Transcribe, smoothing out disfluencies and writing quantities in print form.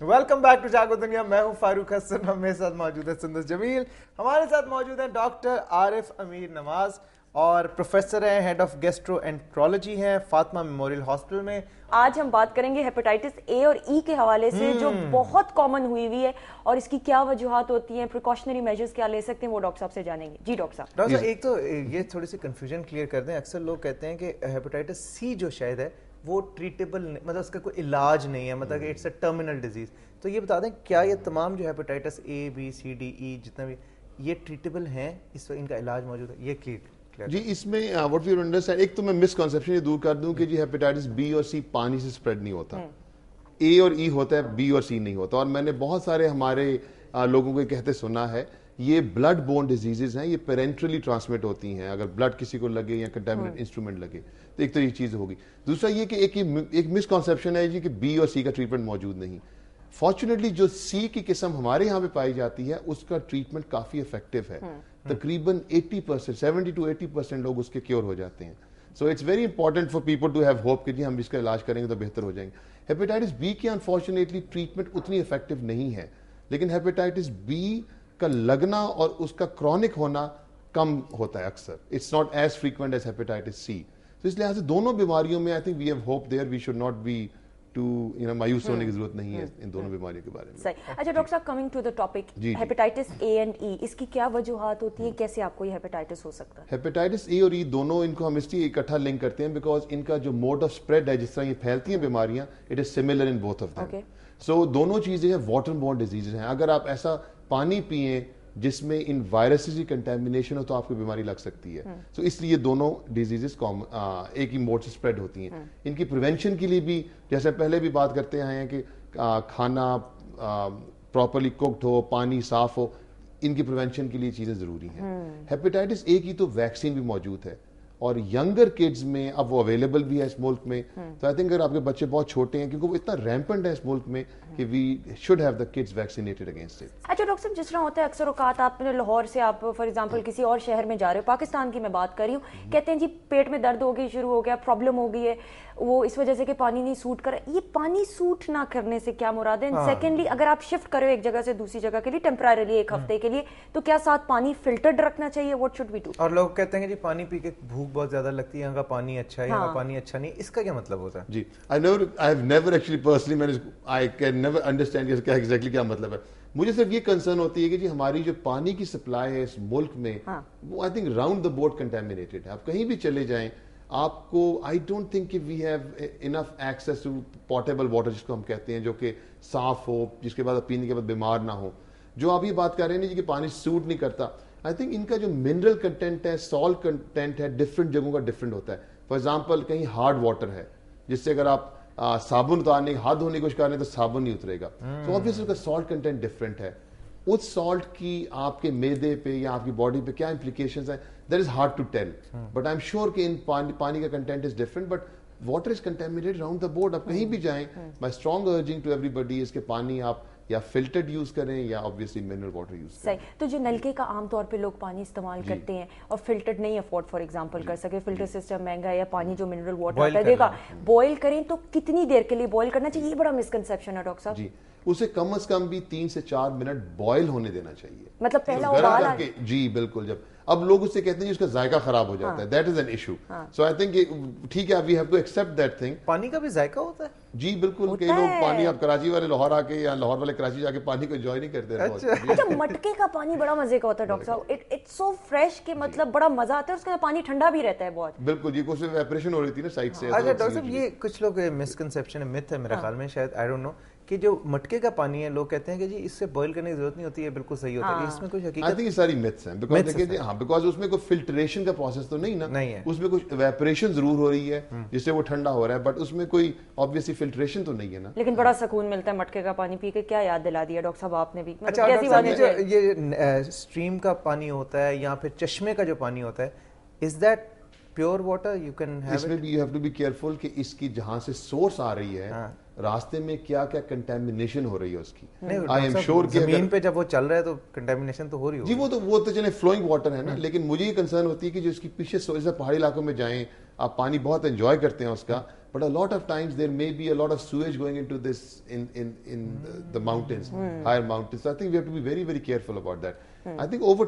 Welcome back to جاگو دنیا. میں ہوں فاروق حسن, ہمارے ساتھ موجود ہے سندس جمیل, ہمارے ساتھ موجود ہیں ڈاکٹر عارف امیر نواز اور پروفیسر ہیں, ہیڈ آف گیسٹرو انٹرولوجی ہیں فاطمہ میموریل ہاسپٹل میں. آج ہم بات کریں گے ہیپاٹائٹس اے اور ای کے حوالے سے جو بہت کامن ہوئی ہے اور اس کی کیا وجوہات ہوتی ہیں, پریکاشنری میجرز کیا لے سکتے ہیں, وہ ڈاکٹر صاحب سے جانیں گے. جی ڈاکٹر صاحب. ڈاکٹر صاحب ایک تو یہ تھوڑی سی کنفیوژن کلیئر کر دیں. اکثر لوگ کہتے ہیں کہ ہیپاٹائٹس سی جو شاید ہے وہ ٹریٹیبل, مطلب اس کا کوئی علاج نہیں ہے, مطلب اٹس اے ٹرمینل ڈیزیز. تو یہ بتا دیں کیا یہ تمام جو ہیپاٹائٹس اے بی سی ڈی ای جتنا بھی یہ ٹریٹیبل ہیں, اس وقت ان کا علاج موجود ہے, یہ کلیئر جی. اس میں واٹ وی انڈرسٹینڈ, ایک تو میں مس کنسیپشن یہ دور کر دوں کہ جی ہیپاٹائٹس بی اور سی پانی سے اسپریڈ نہیں ہوتا, اے اور ای ہوتا ہے, بی اور سی نہیں ہوتا. اور میں نے بہت سارے ہمارے لوگوں کو کہتے سنا ہے یہ بلڈ بورن ڈیزیزز ہیں, یہ پیرنٹرلی ٹرانسمٹ ہوتی ہیں, اگر بلڈ کسی کو لگے یا کنٹامینیٹ انسٹرومنٹ لگے تو ایک تو یہ چیز ہوگی. دوسرا یہ کہ ایک مس کنسیپشن ہے جی کہ بی اور سی کا ٹریٹمنٹ موجود نہیں. فارچونیٹلی جو سی کی قسم ہمارے یہاں پہ پائی جاتی ہے اس کا ٹریٹمنٹ کافی افیکٹو ہے, تقریباً 80%, 70 to 80% لوگ اس کے کیور ہو جاتے ہیں. So it's very important for people to have hope کہ جی ہم اس کا علاج کریں گے تو بہتر ہو جائیں گے. ہیپاٹائٹس بی کی انفارچونیٹلی ٹریٹمنٹ اتنی افیکٹو نہیں ہے, لیکن ہیپاٹائٹس بی کا لگنا اور اس کا کرونک ہونا کم ہوتا ہے اکثر. It's not as frequent as hepatitis C. تو اس لحاظ سے دونوں بیماریوں میں I think we have hope there, we should not be مایوس ہونے کی ضرورت نہیں ہے ان دونوں بیماریوں کے بارے میں. صحیح. اچھا ڈاکٹر صاحب, coming to the topic, hepatitis A and E, اس کی کیا وجوہات ہوتی ہیں, کیسے آپ کو یہ ہیپاٹائٹس ہو سکتا ہے؟ ہیپاٹائٹس اے اور ای دونوں ان کو ہم اس لیے اکٹھا لنک کرتے ہیں بیکاز ان کا جو موڈ آف اسپریڈ ہے, جس طرح یہ پھیلتی ہیں بیماریاں, it is similar in both of them. So دونوں چیزیں ہیں واٹر بورن ڈیزیزز ہیں. اگر آپ ایسا پانی پئیں جس میں ان وائرسز کی کنٹامینیشن ہو تو آپ کو بیماری لگ سکتی ہے. سو اس لیے دونوں ڈیزیزز ایک ہی موڈ سے اسپریڈ ہوتی ہیں. ان کی پریونشن کے لیے بھی جیسے پہلے بھی بات کرتے آئے ہیں کہ کھانا پراپرلی کوکڈ ہو, پانی صاف ہو, ان کی پریونشن کے لیے چیزیں ضروری ہیں. ہیپاٹائٹس اے کی تو ویکسین بھی موجود ہے اور ینگر کڈز میں اب وہ اویلیبل بھی ہے اس ملک میں. تو آئی تھنک اگر آپ کے بچے بہت چھوٹے ہیں, کیونکہ وہ اتنا ریمپنٹ ہے اس ملک میں کہ we should have the kids vaccinated against it. اچھا ڈاکٹر صاحب, جس طرح ہوتا ہے اکثر اوقات آپ نے لاہور سے آپ فار ایگزامپل کسی اور شہر میں جا رہے ہو, پاکستان کی میں بات کر رہی ہوں, کہتے ہیں جی پیٹ میں درد ہو گئی, شروع ہو گیا, پرابلم ہو گئی ہے, وہ اس وجہ سے کہ پانی نہیں سوٹ کر. یہ پانی سوٹ نہ کرنے سے کیا مراد ہے؟ سیکنڈلی, اگر آپ شفٹ کرو ایک جگہ سے دوسری جگہ کے لیے ٹیمپرریلی ایک ہفتے کے لیے, تو کیا ساتھ پانی فلٹرڈ رکھنا چاہیے؟ What should we do? اور لوگ کہتے ہیں کہ جی پانی پی کے بھوک بہت زیادہ لگتی ہے, یہاں کا پانی اچھا ہے, یہاں کا پانی اچھا نہیں, اس کا کیا مطلب ہوتا ہے؟ جی I have never actually personally I can never understand کیا ایگزیکٹلی کیا مطلب ہے. مجھے صرف یہ کنسرن ہوتی ہے کہ جی ہماری جو پانی کی سپلائی ہے اس ملک میں وہ I think round the board contaminated ہے. آپ کہیں بھی چلے جائیں آپ کو آئی ڈونٹ تھنک کہ we have enough access to potable water جس کو ہم کہتے ہیں, جو کہ صاف ہو, جس کے بعد پینے کے بعد بیمار نہ ہو. جو آپ یہ بات کر رہے ہیں جی کہ پانی سوٹ نہیں کرتا, آئی تھنک ان کا جو منرل کنٹینٹ ہے, سالٹ کنٹینٹ ہے, ڈفرینٹ جگہوں کا ڈفرینٹ ہوتا ہے. فار ایگزامپل کہیں ہارڈ واٹر ہے جس سے اگر آپ صابن اتارنے ہاتھ دھونے کی کوشش کر رہے ہیں تو صابن نہیں اترے گا. تو آبویسلی اس کا سالٹ کنٹینٹ ڈفرینٹ ہے. اس سالٹ کی آپ کے معدے پہ یا آپ کی باڈی پہ کیا امپلیکیشنز ہیں, that is hard to tell, but I am sure کہ ان پانی کا content is different, but water is contaminated round the board. آپ کہیں بھی جائیں, my strong urging to everybody is کہ پانی آپ یا فلٹرڈ یوز کریں یا obviously منرل واٹر یوز کریں. صحیح. تو جو نلکے کا عام طور پہ لوگ پانی استعمال کرتے ہیں اور فلٹرڈ نہیں افورڈ فار ایگزامپل کر سکے, فلٹر سسٹم مہنگا ہے, یا پانی جو منرل واٹر ہوتا ہے دیکھا بوائل کریں تو کتنی دیر کے لیے بوائل کرنا چاہیے؟ یہ بڑا مسکنسیپشن ہے ڈاکٹر صاحب. جی, اسے کم از کم بھی 3 سے 4 منٹ بوائل ہونے دینا چاہیے, مطلب پہلا ابال آ کے. جی بالکل. جب اب لوگ اس سے کہتے ہیں اس کا ذائقہ خراب ہو جاتا ہے, that is an issue. So I think ٹھیک ہے, we have to accept that thing. پانی کا بھی ذائقہ ہوتا ہے؟ جی بالکل. کئی لوگ پانی, آپ کراچی والے لاہور آ کے یا لاہور والے کراچی جا کے پانی کو انجوائے نہیں کرتے. اچھا, مٹکے کا پانی بڑا مزے کا ہوتا ہے ڈاکٹر صاحب, اٹس سو فریش کہ مطلب بڑا مزہ آتا ہے, اس کا پانی ٹھنڈا بھی رہتا ہے بہت. بالکل, یہ کچھ ایویپریشن ہو رہی تھی نا سائڈ سے. اچھا ڈاکٹر صاحب, یہ کچھ لوگ مسکنسیپشن ہے, متھ ہے میرے خیال میں شاید, آئی ڈونٹ نو, کہ جو مٹکے کا پانی ہے لوگ کہتے ہیں کہ جی اس سے بوائل کرنے کی ضرورت نہیں ہوتی ہے, بالکل صحیح ہوتا ہے. اس میں کچھ حقیقت؟ آئی تھنک یہ ساری متھس ہیں, بیکاز اس میں کوئی فلٹریشن کا پروسیس تو نہیں نا, اس میں کچھ ایویپریشن ضرور ہو رئی ہے جس سے وہ ٹھنڈا ہو رہا ہے, بٹ اس میں کوئی obviously فلٹریشن تو نہیں ہے نا. لیکن بڑا سکون ملتا ہے مٹکے کا پانی پی کے. کیا یاد دلا دیا ڈاکٹر صاحب آپ نے بھی. اچھا ڈاکٹر صاحب, یہ اسٹریم کا پانی ہوتا ہے یا پھر چشمے کا جو پانی ہوتا ہے, is that pure water? You can have, اس میں بھی you have to be careful کہ اس کی جہاں سے سورس آ رہی ہے راستے میں کیا کیا کنٹامینیشن ہو رہی ہے اس کی. آئی ایم شیور کہ زمین پہ جب وہ چل رہا ہے تو کنٹامینیشن تو ہو رہی ہوگی. جی وہ تو چلے فلوئنگ واٹر ہے نا, لیکن مجھے یہ کنسرن ہوتی ہے کہ جو اس کی پیچھے پہاڑی علاقوں میں جائیں آپ پانی بہت انجوائے کرتے ہیں اس کا, but a lot of times there may be a lot of sewage going into this in the mountains, higher mountains. So I think we have to be very very careful about that. I think over